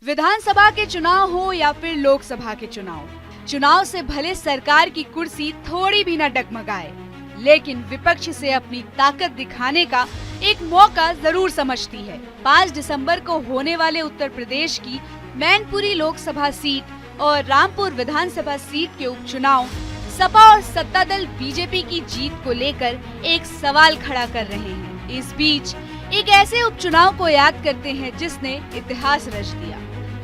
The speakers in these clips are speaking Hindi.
विधानसभा के चुनाव हो या फिर लोकसभा के चुनाव से भले सरकार की कुर्सी थोड़ी भी न डगमगाए, लेकिन विपक्ष से अपनी ताकत दिखाने का एक मौका जरूर समझती है। 5 दिसंबर को होने वाले उत्तर प्रदेश की मैनपुरी लोकसभा सीट और रामपुर विधानसभा सीट के उपचुनाव सपा और सत्ता दल बीजेपी की जीत को लेकर एक सवाल खड़ा कर रहे हैं। इस बीच एक ऐसे उपचुनाव को याद करते हैं जिसने इतिहास रच दिया।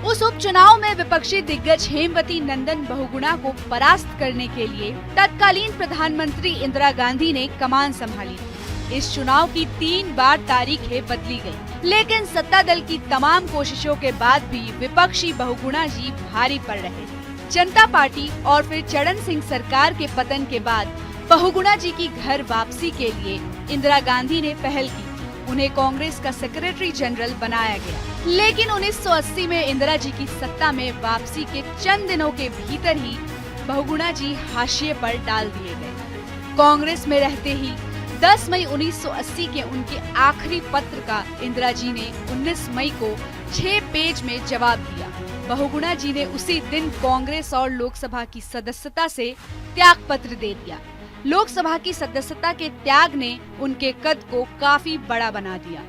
उस उपचुनाव में विपक्षी दिग्गज हेमवती नंदन बहुगुणा को परास्त करने के लिए तत्कालीन प्रधानमंत्री इंदिरा गांधी ने कमान संभाली थी। इस चुनाव की 3 बार तारीखें बदली गयी, लेकिन सत्ता दल की तमाम कोशिशों के बाद भी विपक्षी बहुगुणा जी भारी पड़ रहे। जनता पार्टी और फिर चरण सिंह सरकार के पतन के बाद बहुगुणा जी की घर वापसी के लिए इंदिरा गांधी ने पहल की। उन्हें कांग्रेस का सेक्रेटरी जनरल बनाया गया, लेकिन 1980 में इंदिरा जी की सत्ता में वापसी के चंद दिनों के भीतर ही बहुगुणा जी हाशिए पर डाल दिए गए। कांग्रेस में रहते ही 10 मई 1980 के उनके आखिरी पत्र का इंदिरा जी ने 19 मई को 6 पेज में जवाब दिया। बहुगुणा जी ने उसी दिन कांग्रेस और लोकसभा की सदस्यता से त्याग पत्र दे दिया। लोकसभा की सदस्यता के त्याग ने उनके कद को काफी बड़ा बना दिया।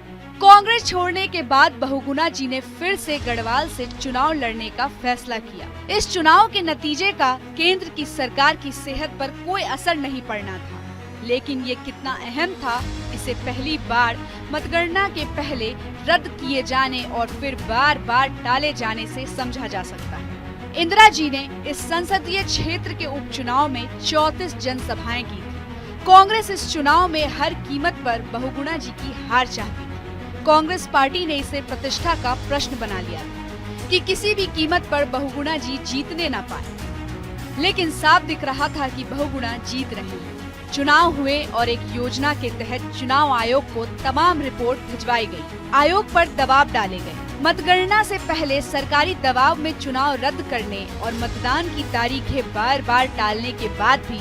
कांग्रेस छोड़ने के बाद बहुगुणा जी ने फिर से गढ़वाल से चुनाव लड़ने का फैसला किया। इस चुनाव के नतीजे का केंद्र की सरकार की सेहत पर कोई असर नहीं पड़ना था, लेकिन ये कितना अहम था इसे पहली बार मतगणना के पहले रद्द किए जाने और फिर बार बार टाले जाने से समझा जा सकता है। इंदिरा जी ने इस संसदीय क्षेत्र के उपचुनाव में 34 जनसभाएं की थी। कांग्रेस इस चुनाव में हर कीमत पर बहुगुणा जी की हार चाहती थी। कांग्रेस पार्टी ने इसे प्रतिष्ठा का प्रश्न बना लिया था कि किसी भी कीमत पर बहुगुणा जी जीतने न पाए, लेकिन साफ दिख रहा था कि बहुगुणा जीत रहे हैं। चुनाव हुए और एक योजना के तहत चुनाव आयोग को तमाम रिपोर्ट भिजवाई गई। आयोग पर दबाव डाले गए। मतगणना से पहले सरकारी दबाव में चुनाव रद्द करने और मतदान की तारीखें बार बार टालने के बाद भी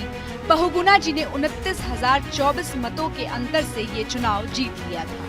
बहुगुणा जी ने 29,024 मतों के अंतर से ये चुनाव जीत लिया था।